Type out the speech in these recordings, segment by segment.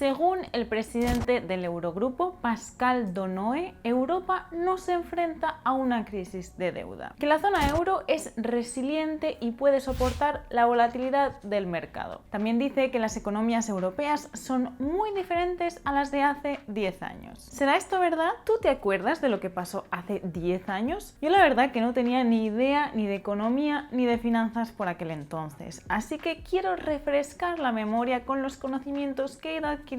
Según el presidente del Eurogrupo, Pascal Donohoe, Europa no se enfrenta a una crisis de deuda, que la zona euro es resiliente y puede soportar la volatilidad del mercado. También dice que las economías europeas son muy diferentes a las de hace 10 años. ¿Será esto verdad? ¿Tú te acuerdas de lo que pasó hace 10 años? Yo la verdad que no tenía ni idea ni de economía ni de finanzas por aquel entonces, así que quiero refrescar la memoria con los conocimientos que he ido adquiriendo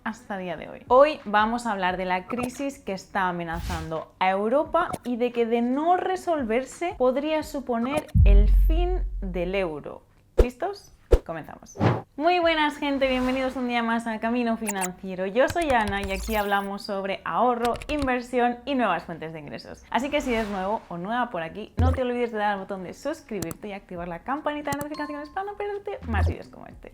hasta el día de hoy. Hoy vamos a hablar de la crisis que está amenazando a Europa y de que de no resolverse podría suponer el fin del euro. ¿Listos? Comenzamos. Muy buenas, gente, bienvenidos un día más a Camino Financiero. Yo soy Ana y aquí hablamos sobre ahorro, inversión y nuevas fuentes de ingresos. Así que si eres nuevo o nueva por aquí, no te olvides de dar al botón de suscribirte y activar la campanita de notificaciones para no perderte más vídeos como este.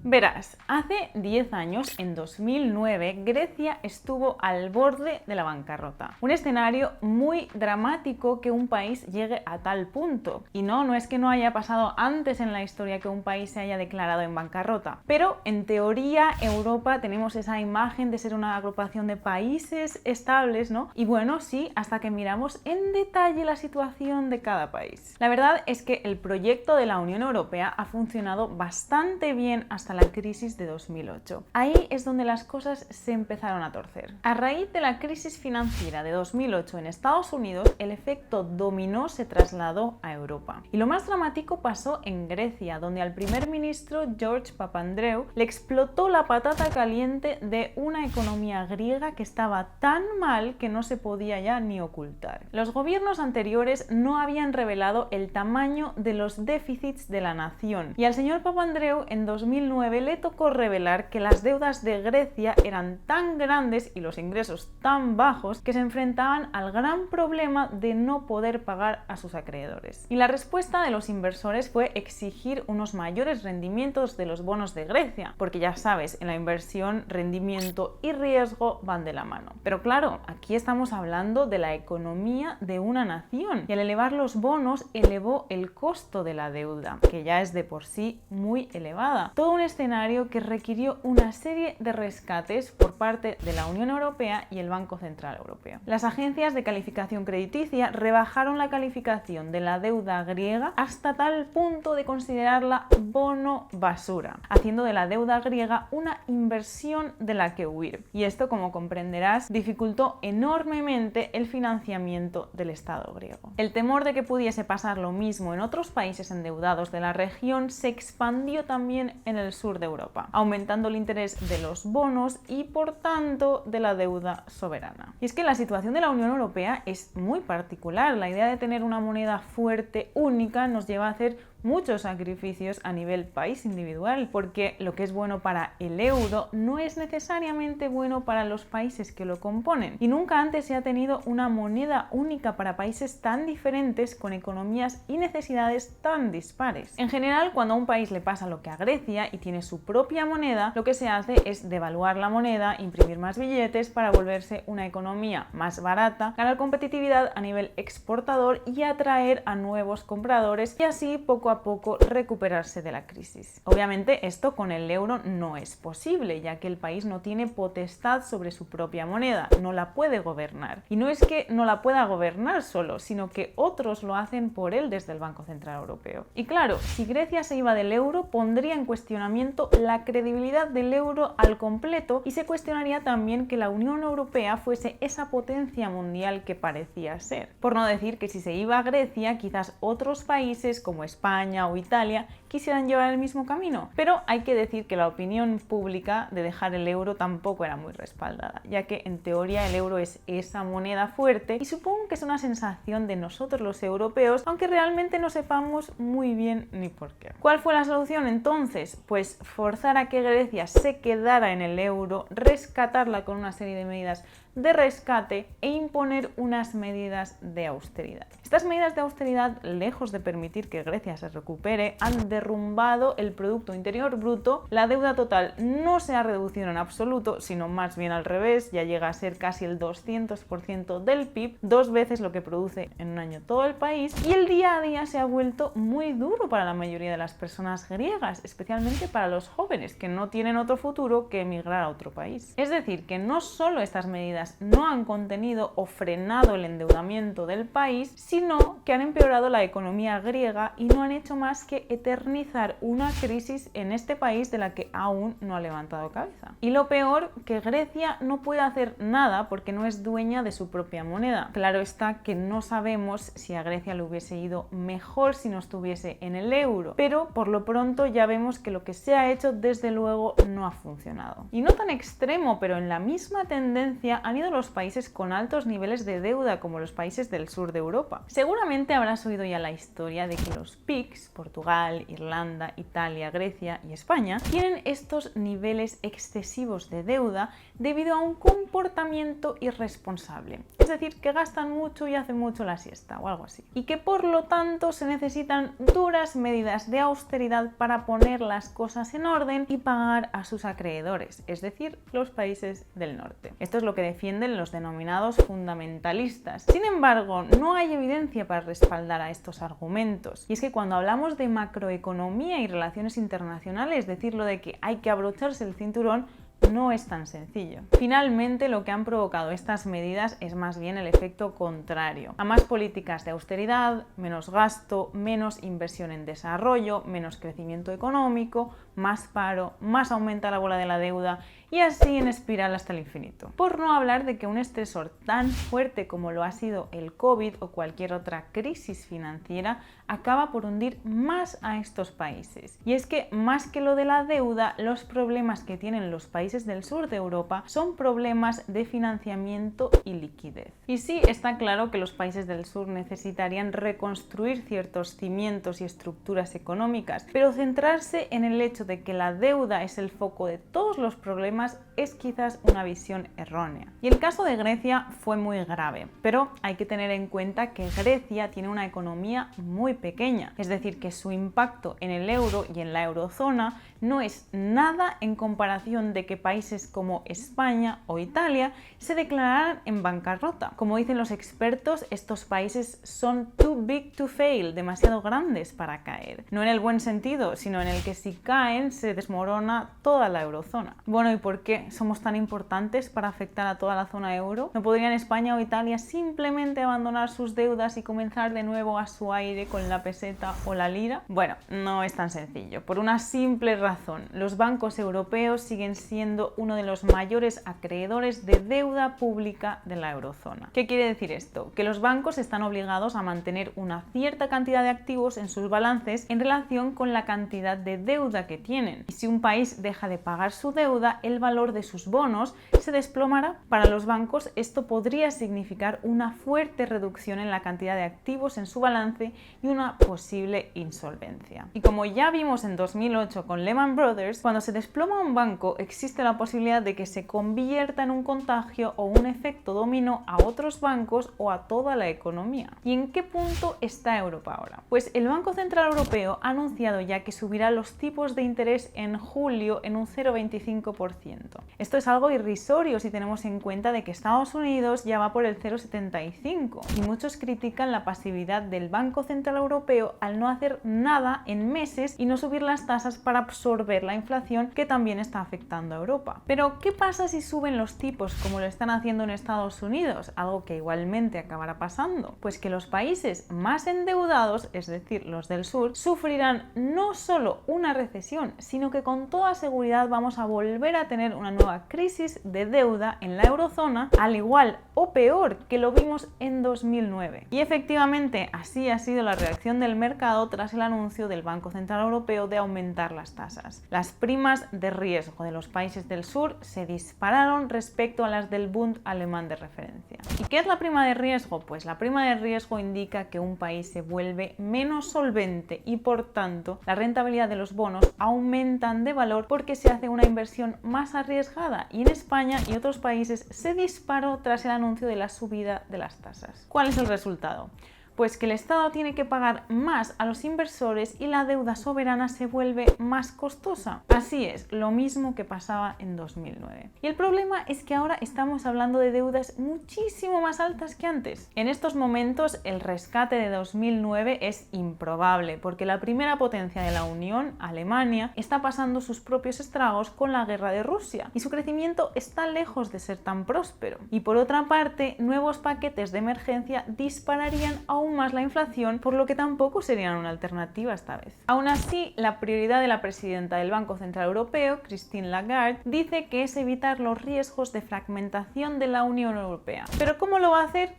Verás, hace 10 años, en 2009, Grecia estuvo al borde de la bancarrota. Un escenario muy dramático que un país llegue a tal punto. Y no es que no haya pasado antes en la historia que un país se haya declarado en bancarrota. Pero, en teoría, Europa tenemos esa imagen de ser una agrupación de países estables, ¿no? Y bueno, sí, hasta que miramos en detalle la situación de cada país. La verdad es que el proyecto de la Unión Europea ha funcionado bastante bien hasta la crisis de 2008. Ahí es donde las cosas se empezaron a torcer. A raíz de la crisis financiera de 2008 en Estados Unidos, el efecto dominó se trasladó a Europa. Y lo más dramático pasó en Grecia, donde al primer ministro George Papandreou le explotó la patata caliente de una economía griega que estaba tan mal que no se podía ya ni ocultar. Los gobiernos anteriores no habían revelado el tamaño de los déficits de la nación y al señor Papandreou en 2009 le tocó revelar que las deudas de Grecia eran tan grandes y los ingresos tan bajos que se enfrentaban al gran problema de no poder pagar a sus acreedores. Y la respuesta de los inversores fue exigir unos mayores rendimientos de los bonos de Grecia, porque ya sabes, en la inversión, rendimiento y riesgo van de la mano. Pero claro, aquí estamos hablando de la economía de una nación y al elevar los bonos elevó el costo de la deuda, que ya es de por sí muy elevada. Todo un escenario que requirió una serie de rescates por parte de la Unión Europea y el Banco Central Europeo. Las agencias de calificación crediticia rebajaron la calificación de la deuda griega hasta tal punto de considerarla bono basura, haciendo de la deuda griega una inversión de la que huir. Y esto, como comprenderás, dificultó enormemente el financiamiento del Estado griego. El temor de que pudiese pasar lo mismo en otros países endeudados de la región se expandió también en el sur de Europa, aumentando el interés de los bonos y por tanto de la deuda soberana. Y es que la situación de la Unión Europea es muy particular. La idea de tener una moneda fuerte, única, nos lleva a hacer muchos sacrificios a nivel país individual, porque lo que es bueno para el euro no es necesariamente bueno para los países que lo componen. Y nunca antes se ha tenido una moneda única para países tan diferentes, con economías y necesidades tan dispares. En general, cuando a un país le pasa lo que a Grecia y tiene su propia moneda, lo que se hace es devaluar la moneda, imprimir más billetes para volverse una economía más barata, ganar competitividad a nivel exportador y atraer a nuevos compradores y así poco a poco recuperarse de la crisis. Obviamente esto con el euro no es posible, ya que el país no tiene potestad sobre su propia moneda, no la puede gobernar. Y no es que no la pueda gobernar solo, sino que otros lo hacen por él desde el Banco Central Europeo. Y claro, si Grecia se iba del euro, pondría en cuestionamiento la credibilidad del euro al completo y se cuestionaría también que la Unión Europea fuese esa potencia mundial que parecía ser. Por no decir que si se iba a Grecia, quizás otros países como España o Italia quisieran llevar el mismo camino. Pero hay que decir que la opinión pública de dejar el euro tampoco era muy respaldada, ya que en teoría el euro es esa moneda fuerte y supongo que es una sensación de nosotros los europeos, aunque realmente no sepamos muy bien ni por qué. ¿Cuál fue la solución entonces? Pues forzar a que Grecia se quedara en el euro, rescatarla con una serie de medidas de rescate e imponer unas medidas de austeridad. Estas medidas de austeridad, lejos de permitir que Grecia se recupere, han derrumbado el Producto Interior Bruto. La deuda total no se ha reducido en absoluto, sino más bien al revés, ya llega a ser casi el 200% del PIB, 2 veces lo que produce en un año todo el país, y el día a día se ha vuelto muy duro para la mayoría de las personas griegas, especialmente para los jóvenes, que no tienen otro futuro que emigrar a otro país. Es decir, que no solo estas medidas no han contenido o frenado el endeudamiento del país, sino que han empeorado la economía griega y no han hecho más que eternizar una crisis en este país de la que aún no ha levantado cabeza. Y lo peor, que Grecia no puede hacer nada porque no es dueña de su propia moneda. Claro está que no sabemos si a Grecia le hubiese ido mejor si no estuviese en el euro, pero por lo pronto ya vemos que lo que se ha hecho desde luego no ha funcionado. Y no tan extremo, pero en la misma tendencia han ido los países con altos niveles de deuda, como los países del sur de Europa. Seguramente habrás oído ya la historia de que los PIGS, Portugal, Irlanda, Italia, Grecia y España, tienen estos niveles excesivos de deuda debido a un comportamiento irresponsable. Es decir, que gastan mucho y hacen mucho la siesta o algo así. Y que por lo tanto se necesitan duras medidas de austeridad para poner las cosas en orden y pagar a sus acreedores, es decir, los países del norte. Esto es lo que defienden los denominados fundamentalistas. Sin embargo, no hay evidencia para respaldar a estos argumentos. Y es que cuando hablamos de macroeconomía y relaciones internacionales, decir lo de que hay que abrocharse el cinturón no es tan sencillo. Finalmente, lo que han provocado estas medidas es más bien el efecto contrario. A más políticas de austeridad, menos gasto, menos inversión en desarrollo, menos crecimiento económico, más paro, más aumenta la bola de la deuda y así en espiral hasta el infinito. Por no hablar de que un estresor tan fuerte como lo ha sido el COVID o cualquier otra crisis financiera acaba por hundir más a estos países. Y es que más que lo de la deuda, los problemas que tienen los países del sur de Europa son problemas de financiamiento y liquidez. Y sí, está claro que los países del sur necesitarían reconstruir ciertos cimientos y estructuras económicas, pero centrarse en el hecho de que la deuda es el foco de todos los problemas es quizás una visión errónea. Y el caso de Grecia fue muy grave, pero hay que tener en cuenta que Grecia tiene una economía muy pequeña, es decir, que su impacto en el euro y en la eurozona no es nada en comparación de que países como España o Italia se declararan en bancarrota. Como dicen los expertos, estos países son too big to fail, demasiado grandes para caer. No en el buen sentido, sino en el que si caen se desmorona toda la eurozona. Bueno, ¿y por qué somos tan importantes para afectar a toda la zona euro? ¿No podrían España o Italia simplemente abandonar sus deudas y comenzar de nuevo a su aire con la peseta o la lira? Bueno, no es tan sencillo, por una simple razón. Los bancos europeos siguen siendo uno de los mayores acreedores de deuda pública de la eurozona. ¿Qué quiere decir esto? Que los bancos están obligados a mantener una cierta cantidad de activos en sus balances en relación con la cantidad de deuda que tienen. Y si un país deja de pagar su deuda, el valor de sus bonos se desplomará. Para los bancos esto podría significar una fuerte reducción en la cantidad de activos en su balance y una posible insolvencia. Y como ya vimos en 2008 con Lehman Brothers, cuando se desploma un banco existe la posibilidad de que se convierta en un contagio o un efecto dominó a otros bancos o a toda la economía. ¿Y en qué punto está Europa ahora? Pues el Banco Central Europeo ha anunciado ya que subirá los tipos de interés en julio en un 0,25%. Esto es algo irrisorio si tenemos en cuenta de que Estados Unidos ya va por el 0,75% y muchos critican la pasividad del Banco Central Europeo al no hacer nada en meses y no subir las tasas para absorber la inflación que también está afectando a Europa. Pero ¿qué pasa si suben los tipos como lo están haciendo en Estados Unidos? Algo que igualmente acabará pasando. Pues que los países más endeudados, es decir, los del sur, sufrirán no solo una recesión, sino que con toda seguridad vamos a volver a tener una nueva crisis de deuda en la eurozona, al igual o peor que lo vimos en 2009. Y efectivamente así ha sido la reacción del mercado tras el anuncio del Banco Central Europeo de aumentar las tasas. Las primas de riesgo de los países del sur se dispararon respecto a las del Bund alemán de referencia. ¿Y qué es la prima de riesgo? Pues la prima de riesgo indica que un país se vuelve menos solvente y por tanto la rentabilidad de los bonos aumentan de valor porque se hace una inversión más arriesgada, y en España y otros países se disparó tras el anuncio de la subida de las tasas. ¿Cuál es el resultado? Pues que el Estado tiene que pagar más a los inversores y la deuda soberana se vuelve más costosa. Así es, lo mismo que pasaba en 2009. Y el problema es que ahora estamos hablando de deudas muchísimo más altas que antes. En estos momentos el rescate de 2009 es improbable porque la primera potencia de la Unión, Alemania, está pasando sus propios estragos con la guerra de Rusia y su crecimiento está lejos de ser tan próspero. Y por otra parte, nuevos paquetes de emergencia dispararían aún más la inflación, por lo que tampoco serían una alternativa esta vez. Aún así, la prioridad de la presidenta del Banco Central Europeo, Christine Lagarde, dice que es evitar los riesgos de fragmentación de la Unión Europea. ¿Pero cómo lo va a hacer?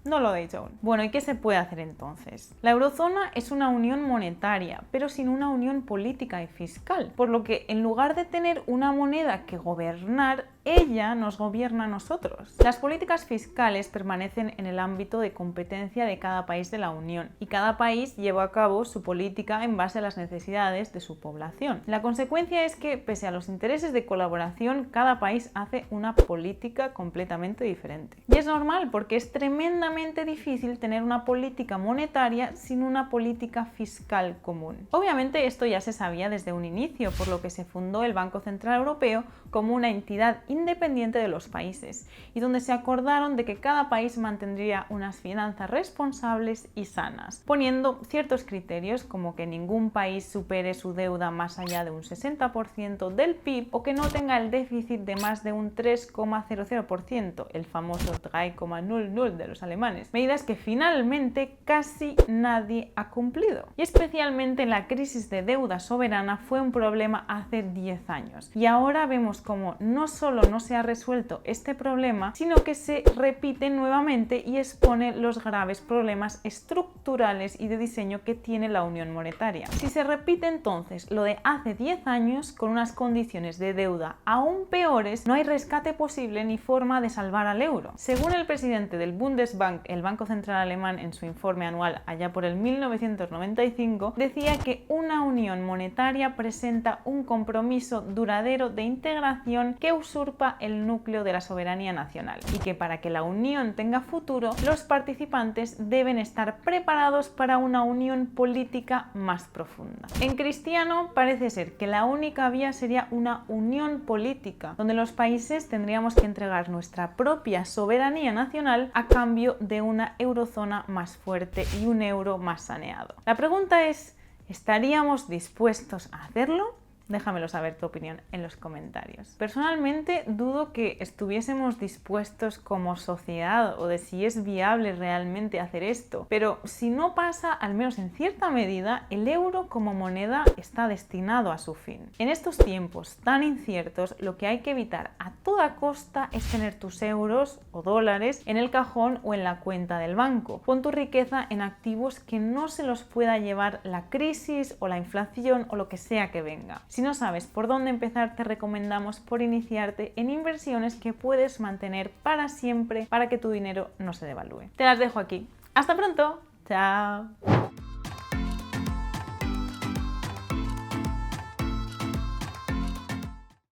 No lo he dicho aún. Bueno, ¿y qué se puede hacer entonces? La eurozona es una unión monetaria, pero sin una unión política y fiscal, por lo que en lugar de tener una moneda que gobernar, ella nos gobierna a nosotros. Las políticas fiscales permanecen en el ámbito de competencia de cada país de la Unión y cada país lleva a cabo su política en base a las necesidades de su población. La consecuencia es que, pese a los intereses de colaboración, cada país hace una política completamente diferente. Y es normal porque es tremendamente difícil tener una política monetaria sin una política fiscal común. Obviamente esto ya se sabía desde un inicio, por lo que se fundó el Banco Central Europeo como una entidad independiente de los países y donde se acordaron de que cada país mantendría unas finanzas responsables y sanas, poniendo ciertos criterios como que ningún país supere su deuda más allá de un 60% del PIB o que no tenga el déficit de más de un 3,00%, el famoso 3,00 de los alemanes, medidas que finalmente casi nadie ha cumplido. Y especialmente la crisis de deuda soberana fue un problema hace 10 años y ahora vemos como no solo no se ha resuelto este problema, sino que se repite nuevamente y expone los graves problemas estructurales y de diseño que tiene la unión monetaria. Si se repite entonces lo de hace 10 años con unas condiciones de deuda aún peores, no hay rescate posible ni forma de salvar al euro. Según el presidente del Bundesbank, el Banco Central Alemán, en su informe anual allá por el 1995, decía que una unión monetaria presenta un compromiso duradero de integración que usurpa el núcleo de la soberanía nacional y que para que la unión tenga futuro, los participantes deben estar preparados para una unión política más profunda. En cristiano parece ser que la única vía sería una unión política, donde los países tendríamos que entregar nuestra propia soberanía nacional a cambio de una eurozona más fuerte y un euro más saneado. La pregunta es, ¿estaríamos dispuestos a hacerlo? Déjamelo saber tu opinión en los comentarios. Personalmente dudo que estuviésemos dispuestos como sociedad o de si es viable realmente hacer esto, pero si no pasa, al menos en cierta medida, el euro como moneda está destinado a su fin. En estos tiempos tan inciertos, lo que hay que evitar a toda costa es tener tus euros o dólares en el cajón o en la cuenta del banco. Pon tu riqueza en activos que no se los pueda llevar la crisis o la inflación o lo que sea que venga. Si no sabes por dónde empezar, te recomendamos por iniciarte en inversiones que puedes mantener para siempre para que tu dinero no se devalúe. Te las dejo aquí. ¡Hasta pronto! ¡Chao!